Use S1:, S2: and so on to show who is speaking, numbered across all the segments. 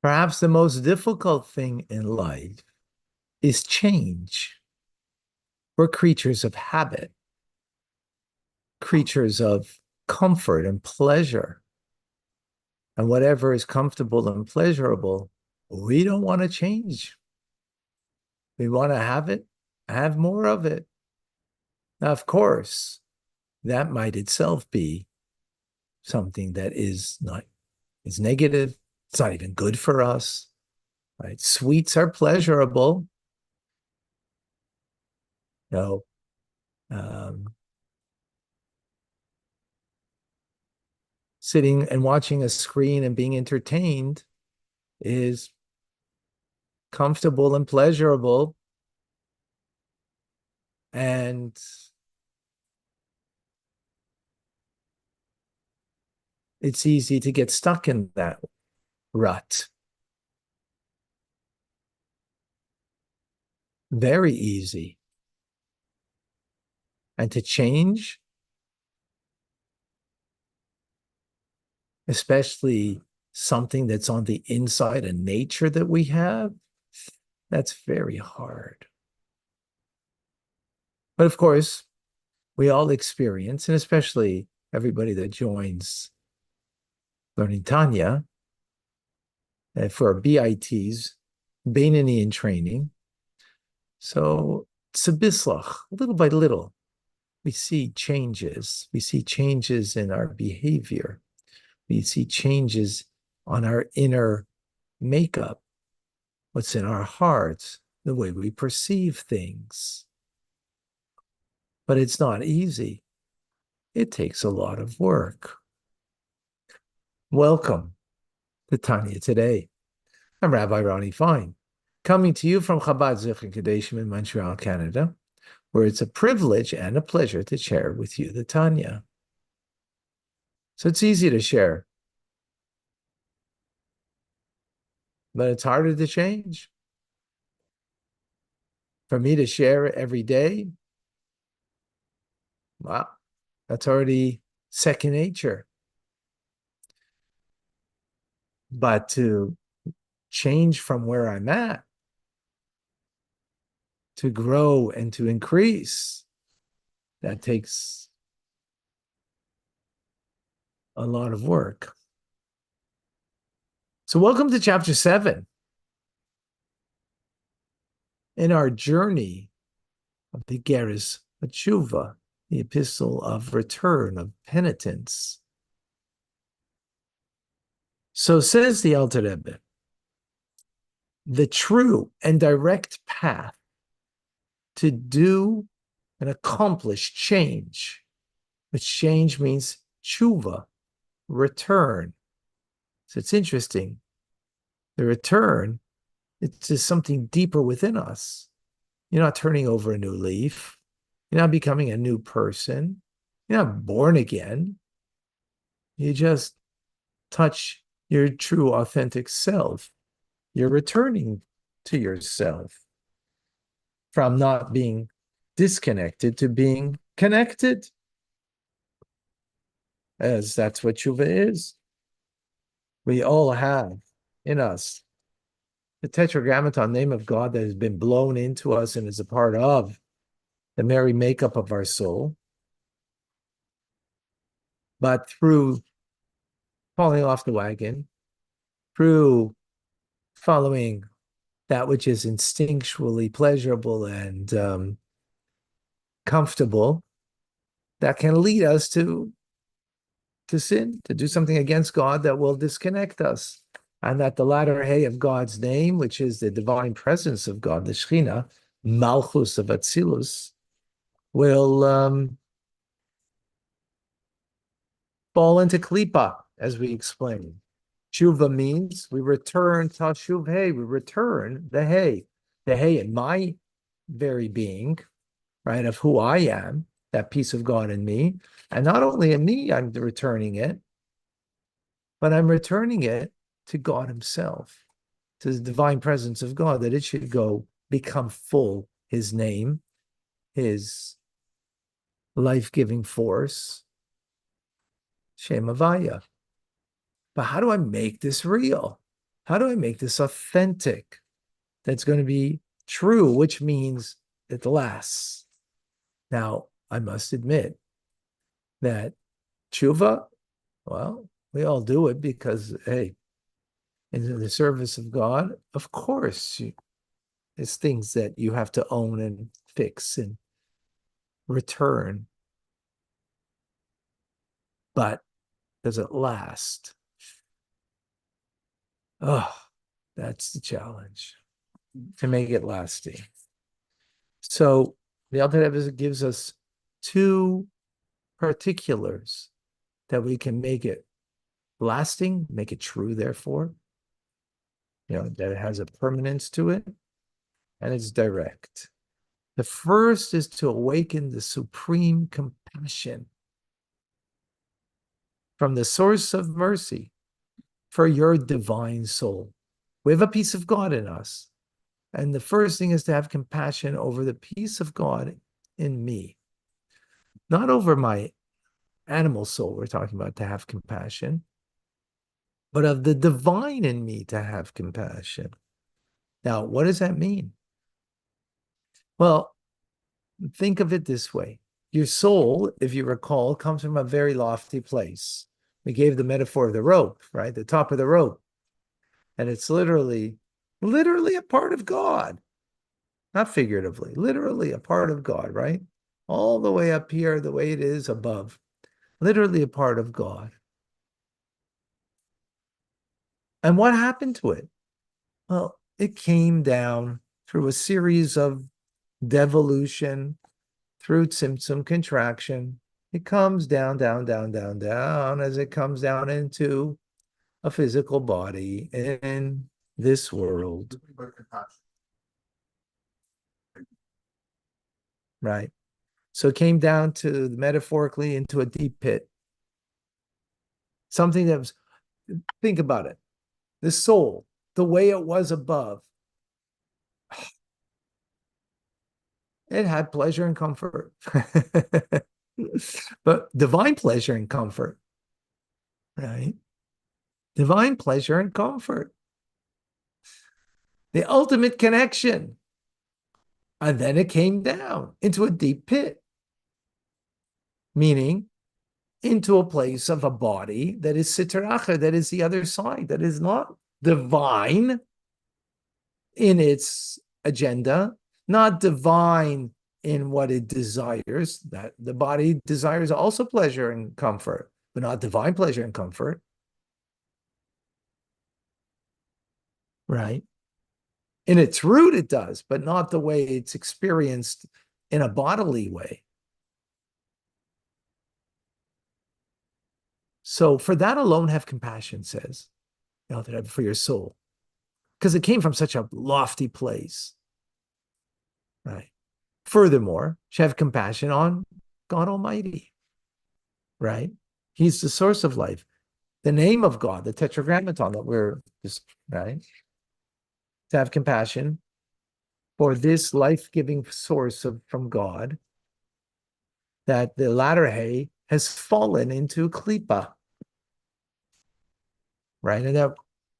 S1: Perhaps the most difficult thing in life is change. We're creatures of habit, creatures of comfort and pleasure. And whatever is comfortable and pleasurable, we don't want to change. We want to have it, have more of it. Now, of course, that might itself be something that is negative. It's not even good for us, right? Sweets are pleasurable. You know, um, sitting and watching a screen and being entertained is comfortable and pleasurable. And it's easy to get stuck in that rut. Very easy. And to change, especially something that's on the inside, a nature that we have, that's very hard. But of course, we all experience, and especially everybody that joins Learning Tanya, for our BITs, Beinani in training. So, Tzabislach, little by little, we see changes. We see changes in our behavior. We see changes on our inner makeup, what's in our hearts, the way we perceive things. But it's not easy. It takes a lot of work. Welcome to Tanya Today. I'm Rabbi Ronnie Fine, coming to you from Chabad Zichron Kadeshim in Montreal, Canada, where it's a privilege and a pleasure to share with you the Tanya. So it's easy to share, but it's harder to change. For me to share every day, wow, that's already second nature. But to change from where I'm at, to grow and to increase, that takes a lot of work. So welcome to chapter 7. In our journey of the Geras Tshuva, the epistle of return, of penitence. So says the Alter Rebbe, the true and direct path to do and accomplish change, which change means tshuva, return. So it's interesting. The return, it's just something deeper within us. You're not turning over a new leaf. You're not becoming a new person. You're not born again. You just touch your true, authentic self. You're returning to yourself from not being disconnected to being connected, as that's what tshuva is. We all have in us the tetragrammaton name of God that has been blown into us and is a part of the merry makeup of our soul. But through falling off the wagon, through following that which is instinctually pleasurable and comfortable, that can lead us to sin, to do something against God that will disconnect us. And that the latter hay of God's name, which is the divine presence of God, the Shekhinah, Malchus of Atzilus, will fall into klipa, as we explained. Tshuva means we return tashuv hay, we return the hay in my very being, right, of who I am, that piece of God in me. And not only in me, I'm returning it, but I'm returning it to God himself, to the divine presence of God, that it should go become full, his name, his life-giving force, Shem Havaya. But how do I make this real? How do I make this authentic? That's going to be true, which means it lasts. Now, I must admit that tshuva, well, we all do it because, hey, in the service of God, of course, it's things that you have to own and fix and return. But does it last? Oh, that's the challenge, to make it lasting. So the Alter Rebbe gives us two particulars that we can make it lasting, make it true, therefore, that it has a permanence to it, and it's direct. The first is to awaken the supreme compassion from the source of mercy for your divine soul. We have a piece of God in us. And the first thing is to have compassion over the piece of God in me, not over my animal soul. We're talking about to have compassion, but of the divine in me to have compassion. Now, what does that mean? Well, think of it this way. Your soul, if you recall, comes from a very lofty place. We gave the metaphor of the rope, right? The top of the rope. And it's literally a part of God, not figuratively, literally a part of God, right? All the way up here, the way it is above, literally a part of God. And what happened to it? Well, it came down through a series of devolution, through tzimtzum contraction. It comes down, down, down, down, down as it comes down into a physical body in this world. Right. So it came down to metaphorically into a deep pit. Something that was, think about it. The soul, the way it was above, it had pleasure and comfort. But divine pleasure and comfort, right? Divine pleasure and comfort. The ultimate connection. And then it came down into a deep pit, meaning into a place of a body that is sitra achra, that is the other side, that is not divine in its agenda, not divine in what it desires. That the body desires also pleasure and comfort, but not divine pleasure and comfort. Right? In its root, it does, but not the way it's experienced in a bodily way. So for that alone, have compassion, says, for your soul, because it came from such a lofty place. Right. Furthermore, have compassion on God Almighty. Right. He's the source of life. The name of God, the tetragrammaton that we're just, right? To have compassion for this life-giving source from God, that the latter hay has fallen into klipa, right? And that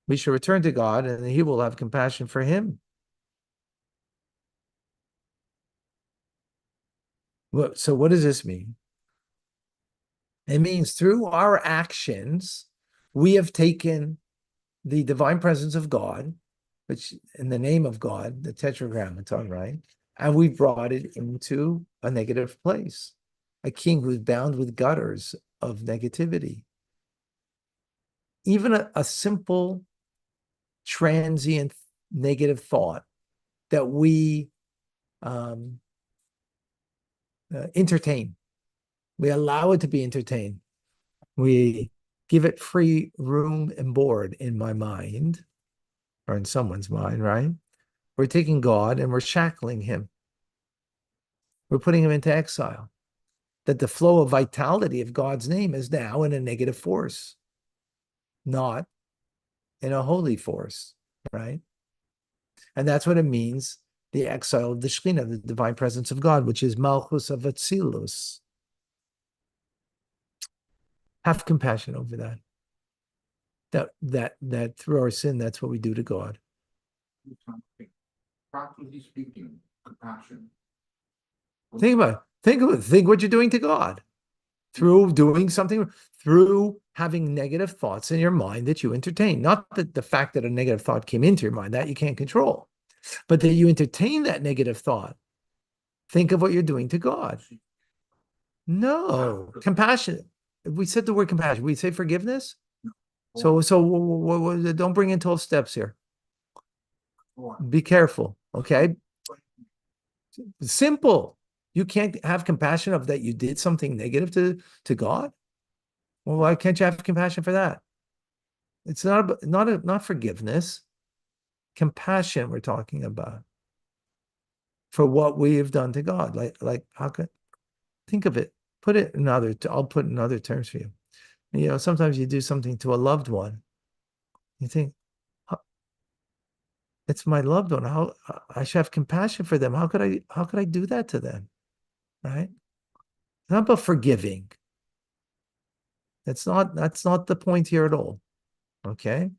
S1: we should return to God and he will have compassion for him. So what does this mean? It means through our actions, we have taken the divine presence of God, which in the name of God, the tetragrammaton, right? And we brought it into a negative place, a king who's bound with gutters of negativity. Even a simple transient negative thought that we entertain. We allow it to be entertained. We give it free room and board in my mind or in someone's mind, right? We're taking God and we're shackling him. We're putting him into exile. That the flow of vitality of God's name is now in a negative force, not in a holy force, right? And that's what it means, the exile of the Shekhinah, the divine presence of God, which is Malchus of Atzilus. Have compassion over that. that through our sin, that's what we do to God.
S2: Practically speaking, compassion.
S1: Think about it. Think what you're doing to God through doing something, through having negative thoughts in your mind that you entertain. Not that the fact that a negative thought came into your mind, that you can't control, but that you entertain that negative thought. Think of what you're doing to God. No, compassion. We said the word compassion. We say forgiveness. So don't bring in 12 steps here. Be careful, okay? Simple. You can't have compassion of that you did something negative to God. Well, why can't you have compassion for that? It's not forgiveness, compassion we're talking about for what we have done to God. Like how could think of it? Put it in other. I'll put in other terms for you. You know, sometimes you do something to a loved one. You think, it's my loved one. How I should have compassion for them. How could I do that to them? Right? It's not about forgiving. That's not the point here at all. Okay.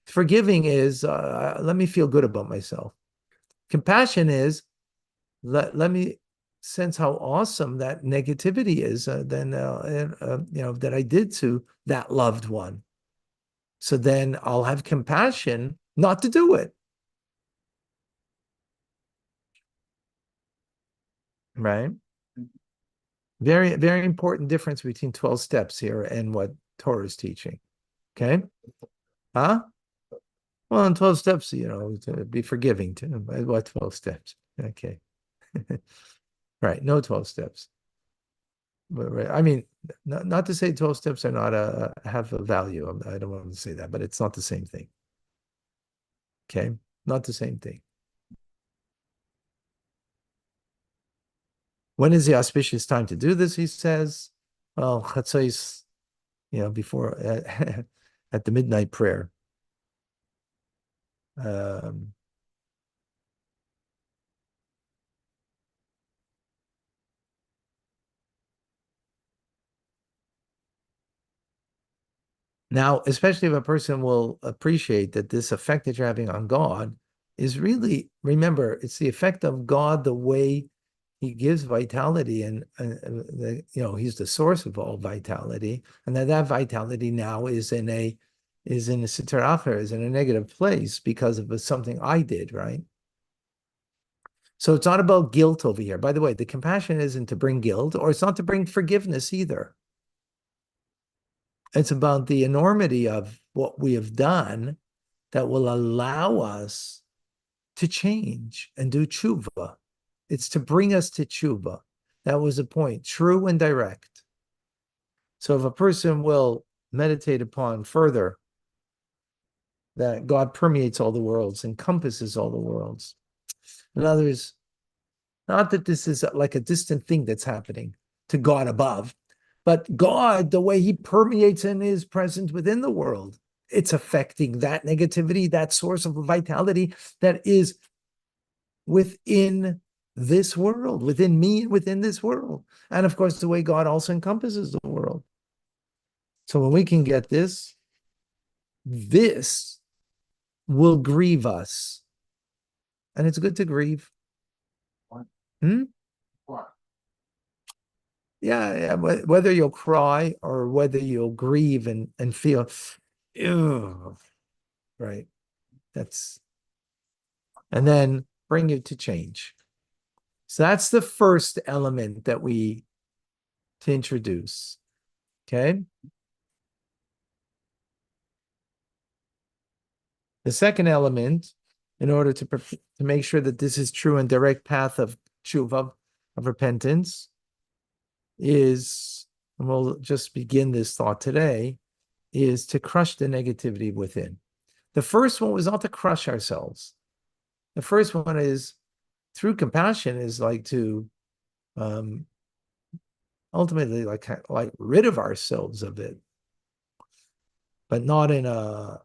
S1: Forgiving is let me feel good about myself. Compassion is let me sense how awesome that negativity is that I did to that loved one. So then I'll have compassion not to do it. Right? Very, very important difference between 12 steps here and what Torah is teaching. Okay? Huh? Well, in 12 steps, to be forgiving to what 12 steps? Okay. Right. No 12 steps. But right, I mean, not to say 12 steps are not have a value. I don't want to say that, but it's not the same thing. Okay? Not the same thing. When is the auspicious time to do this? He says, well, Chatzos, before at the midnight prayer. Now, especially if a person will appreciate that this effect that you're having on God is really, remember, it's the effect of God, the way he gives vitality, and he's the source of all vitality, and that vitality now is in a sitra achra, is in a negative place because of something I did, right? So it's not about guilt over here. By the way, the compassion isn't to bring guilt, or it's not to bring forgiveness either. It's about the enormity of what we have done that will allow us to change and do tshuva. It's to bring us to tshuva. That was the point, true and direct. So if a person will meditate upon further that God permeates all the worlds, encompasses all the worlds. In other words, not that this is like a distant thing that's happening to God above, but God, the way he permeates and is present within the world, it's affecting that negativity, that source of vitality that is within this world, within me, within this world. And of course, the way God also encompasses the world. So when we can get this will grieve us. And it's good to grieve. Hmm? Yeah, whether you'll cry or whether you'll grieve and feel, ew, right? And then bring you to change. So that's the first element that we to introduce. Okay. The second element, in order to make sure that this is true and direct path of tshuva, of repentance, is, and we'll just begin this thought today, is to crush the negativity within. The first one was not to crush ourselves. The first one is through compassion is like to ultimately like rid of ourselves of it, but not in a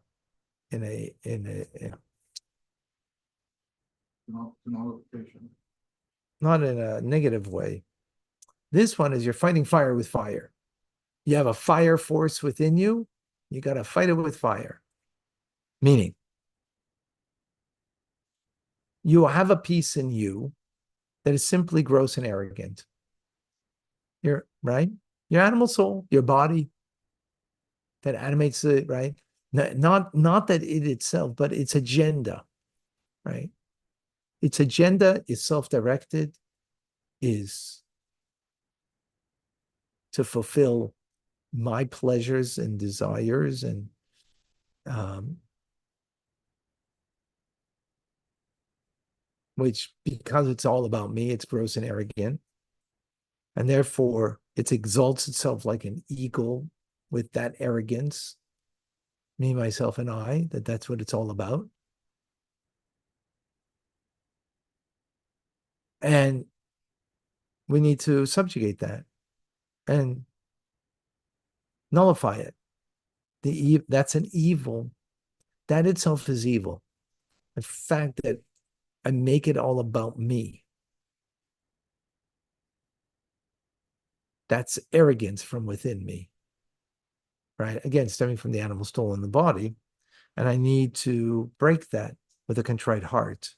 S1: not in a negative way. This one is you're fighting fire with fire. You have a fire force within you You got to fight it with fire. Meaning, you have a piece in you that is simply gross and arrogant. Your right, your animal soul, your body that animates it, right? Not that it itself, but its agenda, right? Its agenda is self-directed, is to fulfill my pleasures and desires, and um, which, because it's all about me, it's gross and arrogant, and therefore it exalts itself like an eagle with that arrogance, me, myself, and I, that's what it's all about. And we need to subjugate that and nullify it. That's an evil. That itself is evil. The fact that I make it all about me. That's arrogance from within me, right? Again, stemming from the animal soul in the body. And I need to break that with a contrite heart.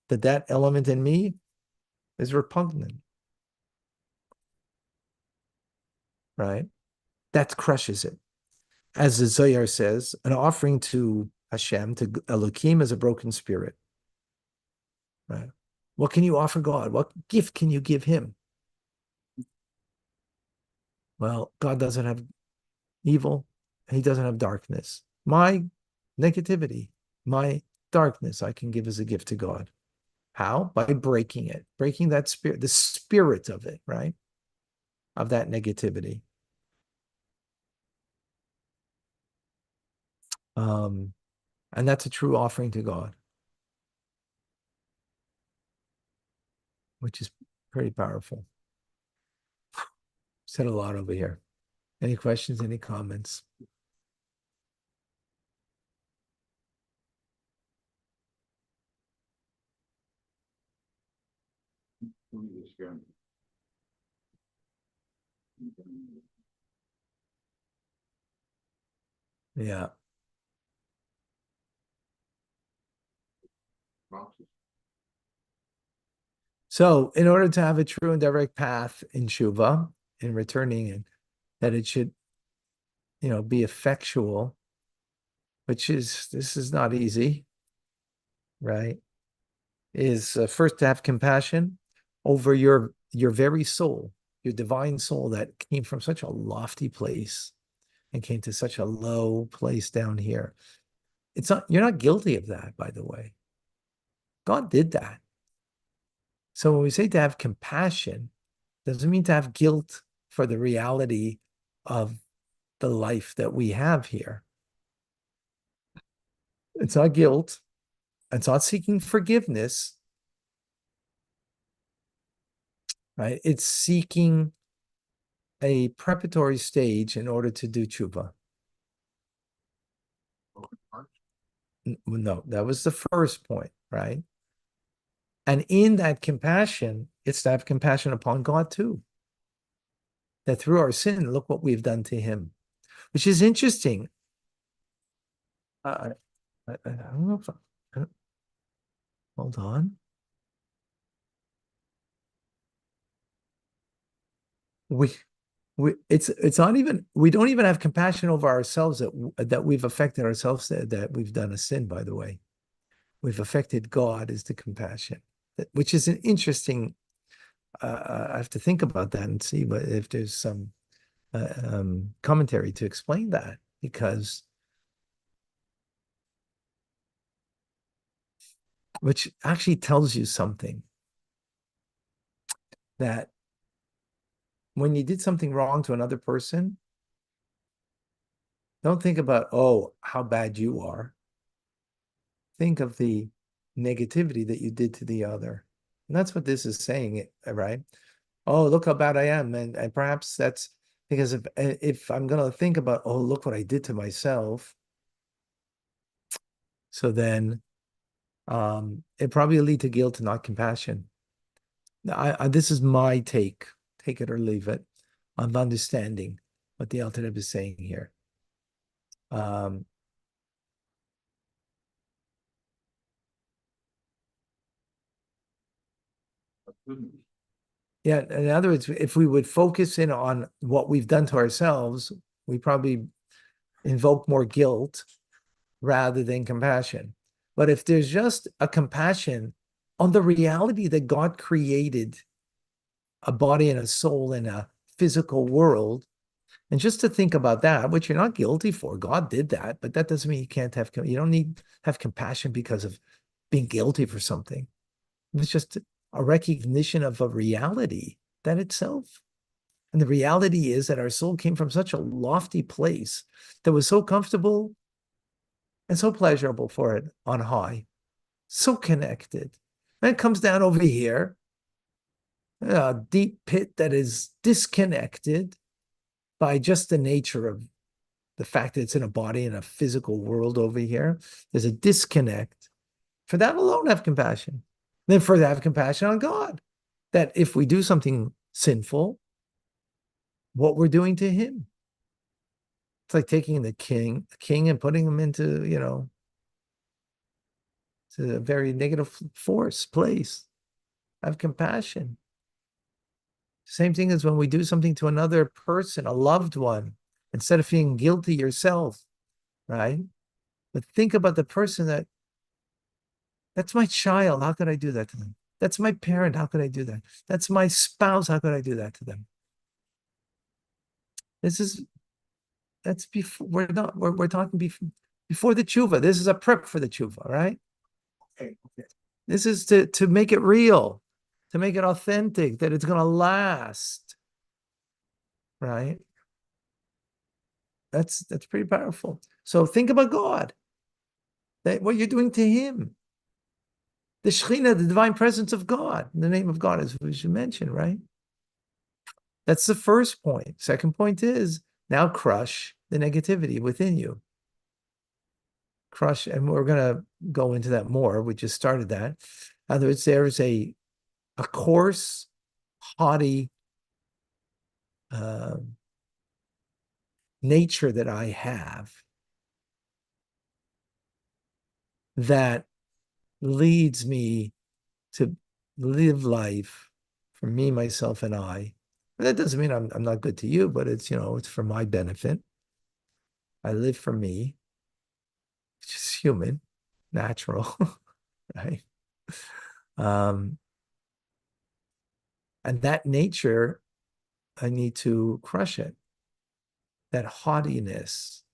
S1: That element in me is repugnant, right? That crushes it. As the Zohar says, an offering to Hashem, to Elohim, is a broken spirit, right? What can you offer God? What gift can you give him? Well, God doesn't have evil. He doesn't have darkness. My negativity, my darkness, I can give as a gift to God. How? By breaking it, breaking that spirit, the spirit of it, right? Of that negativity. And that's a true offering to God, which is pretty powerful. Said a lot over here. Any questions, any comments? Yeah. So in order to have a true and direct path in Shuva, in returning, and that it should, be effectual, this is not easy, right? Is first to have compassion over your very soul, your divine soul that came from such a lofty place and came to such a low place down here. You're not guilty of that, by the way. God did that. So when we say to have compassion, doesn't mean to have guilt for the reality of the life that we have here. It's not guilt. It's not seeking forgiveness, right? It's seeking a preparatory stage in order to do tshuva. No, that was the first point, right? And in that compassion, it's to have compassion upon God too. That through our sin, look what we've done to him, which is interesting. I don't know if hold on. We it's not even, we don't even have compassion over ourselves that we've affected ourselves, that we've done a sin, by the way. We've affected God is the compassion, which is an interesting, I have to think about that and see if there's some commentary to explain that, because which actually tells you something, that when you did something wrong to another person, don't think about, oh, how bad you are. Think of the negativity that you did to the other. And that's what this is saying, right? Oh, look how bad I am. And perhaps that's because if I'm going to think about, oh, look what I did to myself. So then it probably will lead to guilt and not compassion. This is my take it or leave it, of understanding what the Alter Rebbe is saying here. Um, yeah, in other words, if we would focus in on what we've done to ourselves, we probably invoke more guilt rather than compassion. But if there's just a compassion on the reality that God created a body and a soul in a physical world, and just to think about that, which you're not guilty for, God did that, but that doesn't mean you can't have, you don't need have compassion because of being guilty for something. It's just a recognition of a reality that itself. And the reality is that our soul came from such a lofty place that was so comfortable and so pleasurable for it on high, so connected. And it comes down over here, a deep pit that is disconnected by just the nature of the fact that it's in a body in a physical world over here. There's a disconnect. For that alone, have compassion. Then further have compassion on God. That if we do something sinful, what we're doing to him. It's like taking the king and putting him into, to a very negative place. Have compassion. Same thing as when we do something to another person, a loved one, instead of feeling guilty yourself, right? But think about the person that's my child. How could I do that to them? That's my parent. How could I do that? That's my spouse. How could I do that to them? This is that's before we're talking before the tshuva. This is a prep for the tshuva, right?
S2: Okay.
S1: This is to make it real, to make it authentic, that it's gonna last, right? That's pretty powerful. So think about God, that what you're doing to him. The Shekhinah, the divine presence of God, the name of God, as we should mention, right? That's the first point. Second point is now crush the negativity within you. Crush, and we're gonna go into that more. We just started that. In other words, there is a coarse, haughty uh, nature that I have that leads me to live life for me, myself, and I. And that doesn't mean I'm not good to you, but it's for my benefit. I live for me, which is human, natural, right? Um, and that nature, I need to crush it. That haughtiness.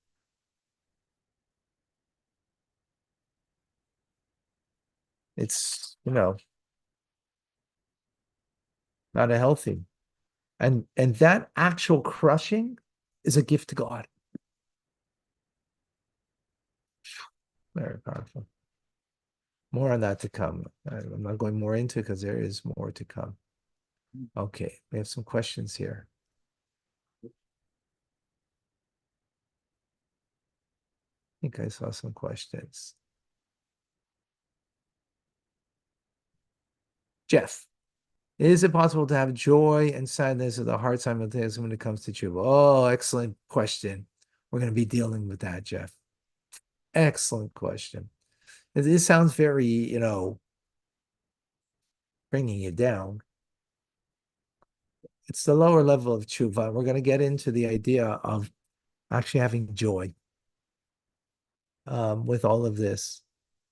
S1: It's, not a healthy. And that actual crushing is a gift to God. Very powerful. More on that to come. I'm not going more into it because there is more to come. Okay, we have some questions here. I think I saw some questions. Jeff, is it possible to have joy and sadness of the heart simultaneously when it comes to tshuva? Oh, excellent question. We're going to be dealing with that, Jeff. Excellent question. This sounds very, bringing you down. It's the lower level of tshuva. We're going to get into the idea of actually having joy with all of this,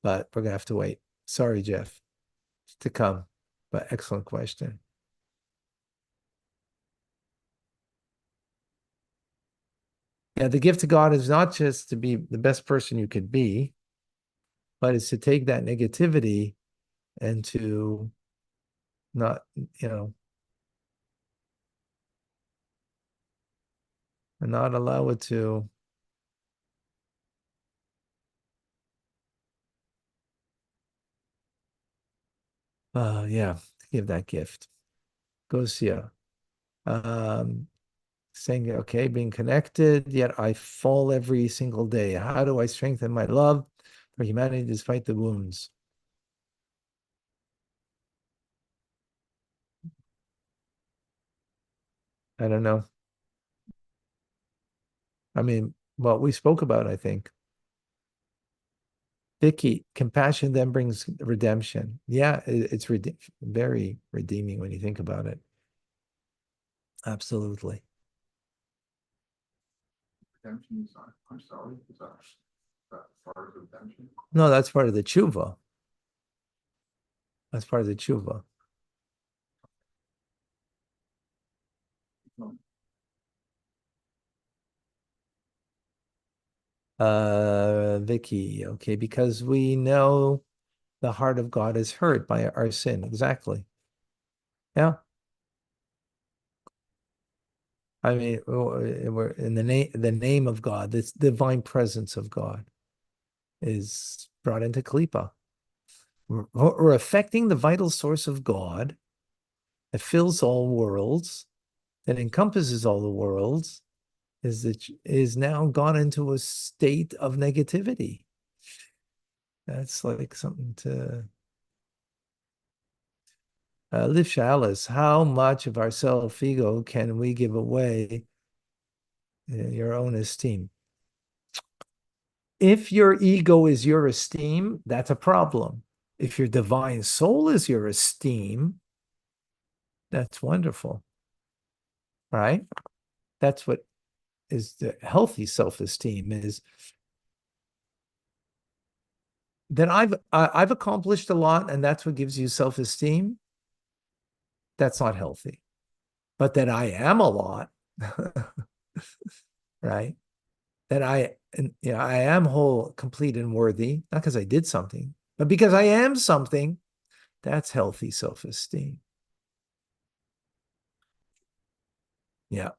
S1: but we're going to have to wait. Sorry, Jeff, to come, but excellent question. Yeah, the gift to God is not just to be the best person you could be, but it's to take that negativity and to not, and not allow it to. Yeah, give that gift. Goes, yeah. Um, saying, okay, being connected, yet I fall every single day. How do I strengthen my love for humanity despite the wounds? I don't know. I mean, what we spoke about, I think. Vicky, compassion then brings redemption. Yeah, it's very redeeming when you think about it. Absolutely.
S2: Redemption is not, I'm sorry, is that part of redemption?
S1: No, that's part of the tshuva. That's part of the tshuva.
S2: No.
S1: Vicky, okay, because we know the heart of God is hurt by our sin. Exactly. Yeah. I mean, we're in the name of God, this divine presence of God is brought into Klippa. We're affecting the vital source of God that fills all worlds, that encompasses all the worlds, is now gone into a state of negativity. That's like something to live Alice. How much of our self ego can we give away? Your own esteem. If your ego is your esteem, that's a problem. If your divine soul is your esteem, that's wonderful, right? That's what is the healthy self-esteem is that I've accomplished a lot and that's what gives you self-esteem. That's not healthy. But that I am a lot, right? That I am whole, complete, and worthy, not because I did something, but because I am something. That's healthy self-esteem. Yeah.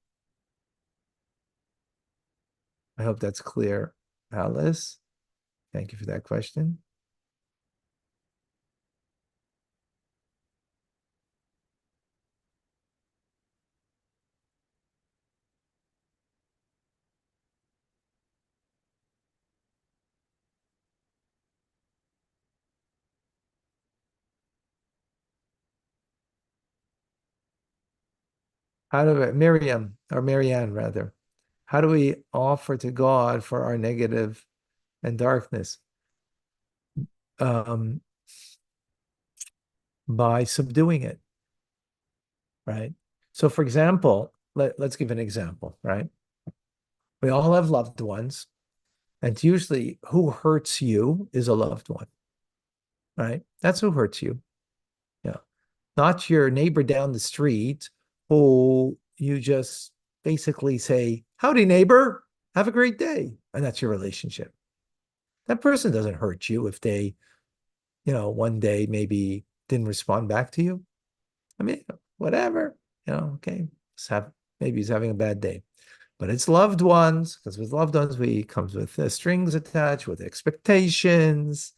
S1: I hope that's clear, Alice. Thank you for that question. How do we, Miriam, or Marianne rather, how do we offer to God for our negative and darkness? Um, by subduing it, right? So, for example, let's give an example, right? We all have loved ones, and usually who hurts you is a loved one, right? That's who hurts you. Yeah. Not your neighbor down the street who you just basically say, howdy, neighbor, have a great day. And that's your relationship. That person doesn't hurt you if they, one day maybe didn't respond back to you. I mean, whatever, okay. Maybe he's having a bad day. But it's loved ones, because with loved ones, we comes with strings attached, with expectations,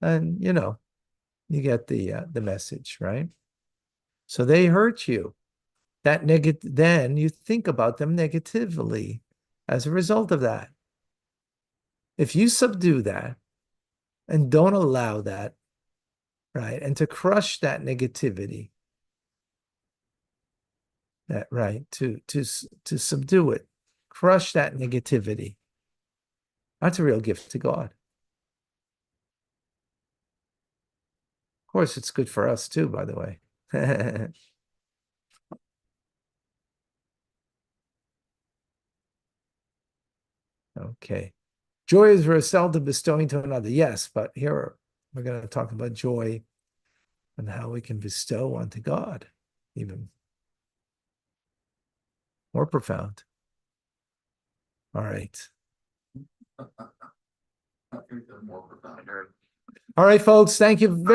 S1: and you get the message, right? So they hurt you. Then you think about them negatively as a result of that. If you subdue that and don't allow that, right, and to crush that negativity, that right, to subdue it, crush that negativity, that's a real gift to God. Of course, it's good for us too, by the way. Okay. Joy is very seldom bestowing to another. Yes, but here we're going to talk about joy and how we can bestow onto God, even more profound. All right.
S2: I think they're more profound.
S1: All right, folks. Thank you very